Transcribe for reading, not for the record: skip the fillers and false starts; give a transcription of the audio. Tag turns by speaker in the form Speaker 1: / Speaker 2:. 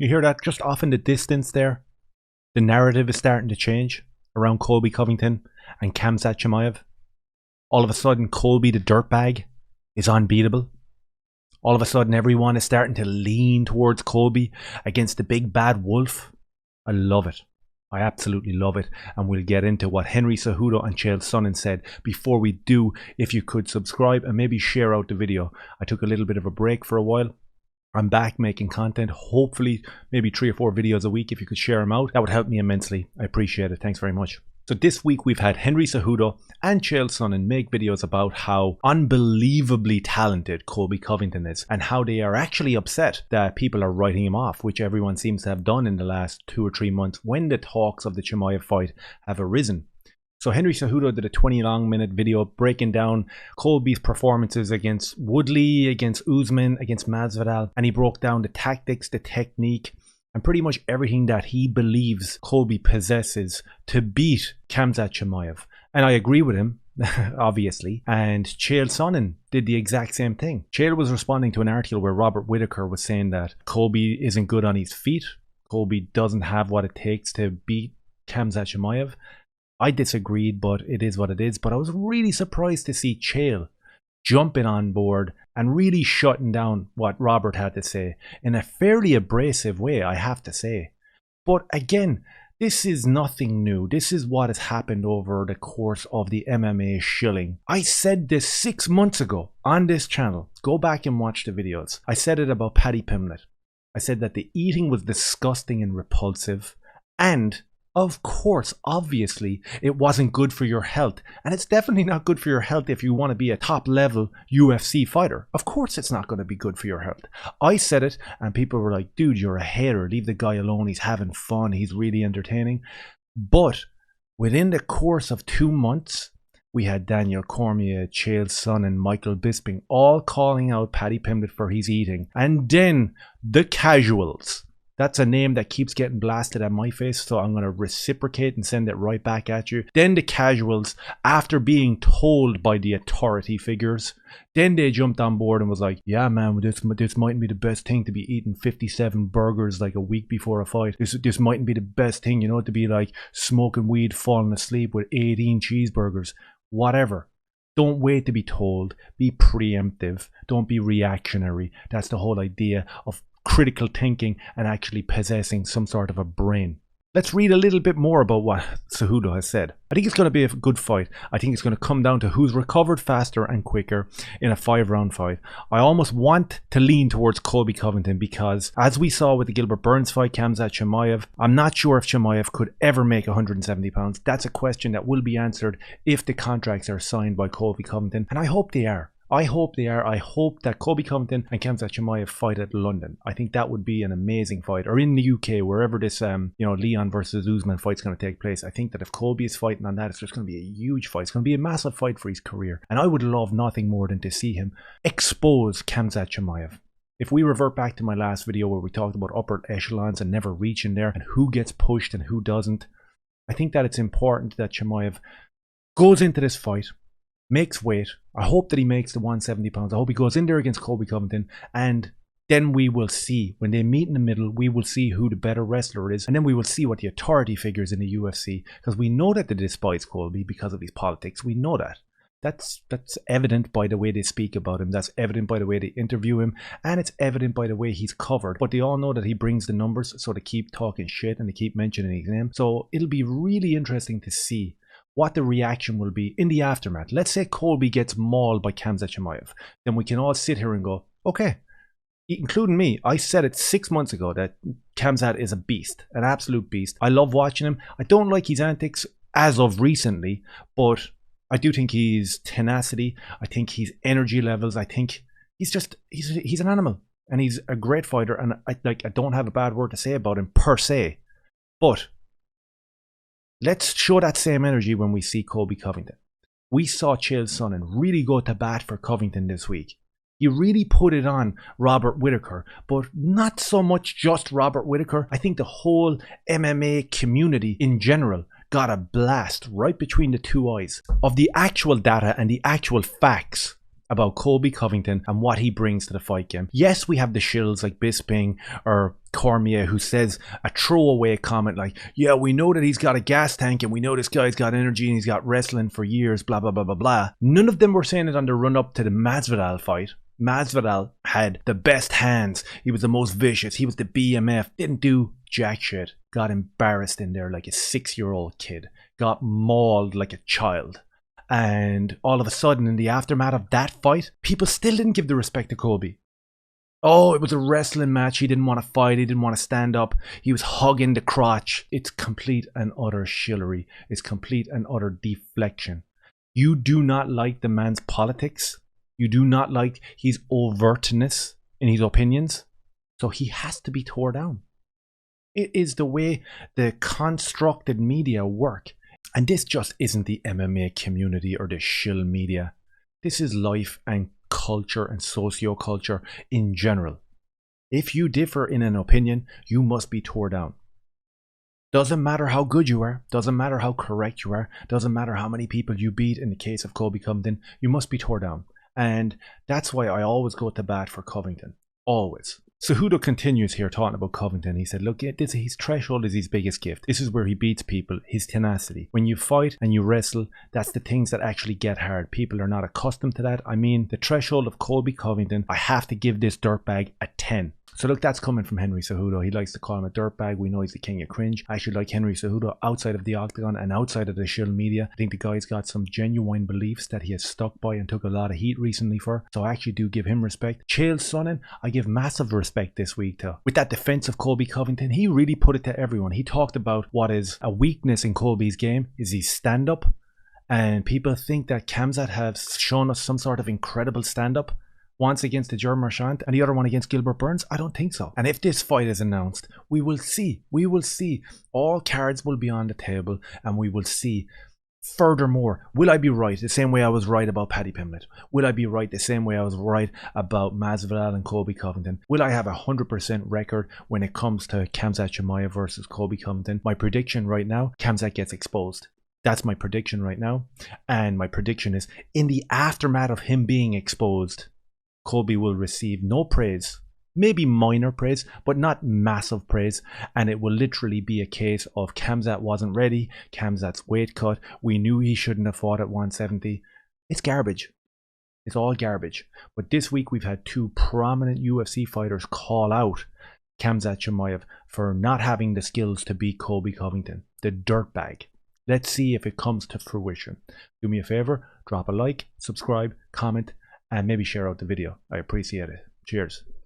Speaker 1: You hear that just off in the distance there? The narrative is starting to change around Colby Covington and Khamzat Chimaev. All of a sudden, Colby the dirtbag is unbeatable. All of a sudden, everyone is starting to lean towards Colby against the big bad wolf. I love it. I absolutely love it. And we'll get into what Henry Cejudo and Chael Sonnen said. Before we do, if you could subscribe and maybe share out the video. I took a little bit of a break for a while. I'm back making content, hopefully maybe 3 or 4 videos a week. If you could share them out, that would help me immensely. I appreciate it. Thanks very much. So this week we've had Henry Cejudo and Chael Sonnen make videos about how unbelievably talented Colby Covington is and how they are actually upset that people are writing him off, which everyone seems to have done in the last 2 or 3 months when the talks of the Chimaev fight have arisen. So Henry Cejudo did a 20-minute video breaking down Colby's performances against Woodley, against Usman, against Masvidal, and he broke down the tactics, the technique, and pretty much everything that he believes Colby possesses to beat Khamzat Chimaev. And I agree with him, obviously. And Chael Sonnen did the exact same thing. Chael was responding to an article where Robert Whittaker was saying that Colby isn't good on his feet. Colby doesn't have what it takes to beat Khamzat Chimaev. I disagreed, but it is what it is. But I was really surprised to see Chael jumping on board and really shutting down what Robert had to say in a fairly abrasive way, I have to say. But again, this is nothing new. This is what has happened over the course of the MMA shilling. I said this 6 months ago on this channel. Go back and watch the videos. I said it about Paddy Pimblett. I said that the eating was disgusting and repulsive, and of course, obviously, it wasn't good for your health. And it's definitely not good for your health if you want to be a top-level UFC fighter. Of course it's not going to be good for your health. I said it, and people were like, dude, you're a hater. Leave the guy alone. He's having fun. He's really entertaining. But within the course of 2 months, we had Daniel Cormier, Chael Sonnen, and Michael Bisping all calling out Paddy Pimblett for his eating. And then the casuals. That's a name that keeps getting blasted at my face, so I'm going to reciprocate and send it right back at you. Then the casuals, after being told by the authority figures, then they jumped on board and was like, yeah man, this mightn't be the best thing to be eating 57 burgers like a week before a fight. This mightn't be the best thing, you know, to be like smoking weed, falling asleep with 18 cheeseburgers. Whatever. Don't wait to be told. Be preemptive. Don't be reactionary. That's the whole idea of critical thinking and actually possessing some sort of a brain. Let's read a little bit more about what Cejudo has said. I think it's going to be a good fight. I think it's going to come down to who's recovered faster and quicker in a 5-round fight. I almost want to lean towards Colby Covington because, as we saw with the Gilbert Burns fight, Khamzat Chimaev, I'm not sure if Chimaev could ever make 170 pounds. That's a question that will be answered if the contracts are signed by Colby Covington, and I hope they are. I hope they are. I hope that Colby Covington and Khamzat Chimaev fight at London. I think that would be an amazing fight. Or in the UK, wherever this Leon versus Usman fight's going to take place. I think that if Colby is fighting on that, it's just going to be a huge fight. It's going to be a massive fight for his career. And I would love nothing more than to see him expose Khamzat Chimaev. If we revert back to my last video where we talked about upper echelons and never reaching there and who gets pushed and who doesn't, I think that it's important that Chimaev goes into this fight, makes weight. I hope that he makes the 170 pounds. I hope he goes in there against Colby Covington, and then we will see. When they meet in the middle, we will see who the better wrestler is, and then we will see what the authority figures in the UFC, because we know that they despise Colby because of his politics. We know that. That's evident by the way they speak about him. That's evident by the way they interview him, and it's evident by the way he's covered. But they all know that he brings the numbers, so they keep talking shit and they keep mentioning his name. So it'll be really interesting to see what the reaction will be in the aftermath. Let's say Colby gets mauled by Khamzat Chimaev. Then we can all sit here and go, okay, including me. I said it 6 months ago that Khamzat is a beast, an absolute beast. I love watching him. I don't like his antics as of recently, but I do think his tenacity, I think his energy levels, I think he's an animal, and he's a great fighter, and I don't have a bad word to say about him per se. But let's show that same energy when we see Colby Covington. We saw Chael Sonnen really go to bat for Covington this week. He really put it on Robert Whittaker, but not so much just Robert Whittaker. I think the whole MMA community in general got a blast right between the two eyes of the actual data and the actual facts about Colby Covington and what he brings to the fight game. Yes, we have the shills like Bisping or Cormier who says a throwaway comment like, yeah, we know that he's got a gas tank and we know this guy's got energy and he's got wrestling for years, blah, blah, blah, blah, blah. None of them were saying it on the run up to the Masvidal fight. Masvidal had the best hands. He was the most vicious. He was the BMF. Didn't do jack shit. Got embarrassed in there like a 6-year-old kid. Got mauled like a child. And all of a sudden, in the aftermath of that fight, people still didn't give the respect to Colby. Oh, it was a wrestling match. He didn't want to fight. He didn't want to stand up. He was hugging the crotch. It's complete and utter shillery. It's complete and utter deflection. You do not like the man's politics. You do not like his overtness in his opinions. So he has to be tore down. It is the way the constructed media work. And this just isn't the MMA community or the shill media. This is life and culture and socioculture in general. If you differ in an opinion, you must be tore down. Doesn't matter how good you are, doesn't matter how correct you are, doesn't matter how many people you beat in the case of Colby Covington, you must be tore down. And that's why I always go to bat for Covington. Always. Cejudo continues here talking about Covington. He said, look, his threshold is his biggest gift. This is where he beats people, his tenacity. When you fight and you wrestle, that's the things that actually get hard. People are not accustomed to that. I mean, the threshold of Colby Covington, I have to give this dirtbag a 10. So look, that's coming from Henry Cejudo. He likes to call him a dirtbag. We know he's the king of cringe. I actually like Henry Cejudo outside of the octagon and outside of the shill media. I think the guy's got some genuine beliefs that he has stuck by and took a lot of heat recently for. So I actually do give him respect. Chael Sonnen, I give massive respect this week to. With that defense of Colby Covington, he really put it to everyone. He talked about what is a weakness in Colby's game is his stand-up. And people think that Khamzat has shown us some sort of incredible stand-up. Once against the German Marchand and the other one against Gilbert Burns? I don't think so. And if this fight is announced, we will see. We will see. All cards will be on the table and we will see. Furthermore, will I be right the same way I was right about Paddy Pimblett? Will I be right the same way I was right about Masvidal and Colby Covington? Will I have a 100% record when it comes to Khamzat Chimaev versus Colby Covington? My prediction right now, Khamzat gets exposed. That's my prediction right now. And my prediction is in the aftermath of him being exposed, Colby will receive no praise, maybe minor praise, but not massive praise. And it will literally be a case of Khamzat wasn't ready. Khamzat's weight cut. We knew he shouldn't have fought at 170. It's garbage. It's all garbage. But this week we've had two prominent UFC fighters call out Khamzat Chimaev for not having the skills to beat Colby Covington, the dirtbag. Let's see if it comes to fruition. Do me a favor, drop a like, subscribe, comment, and maybe share out the video. I appreciate it. Cheers.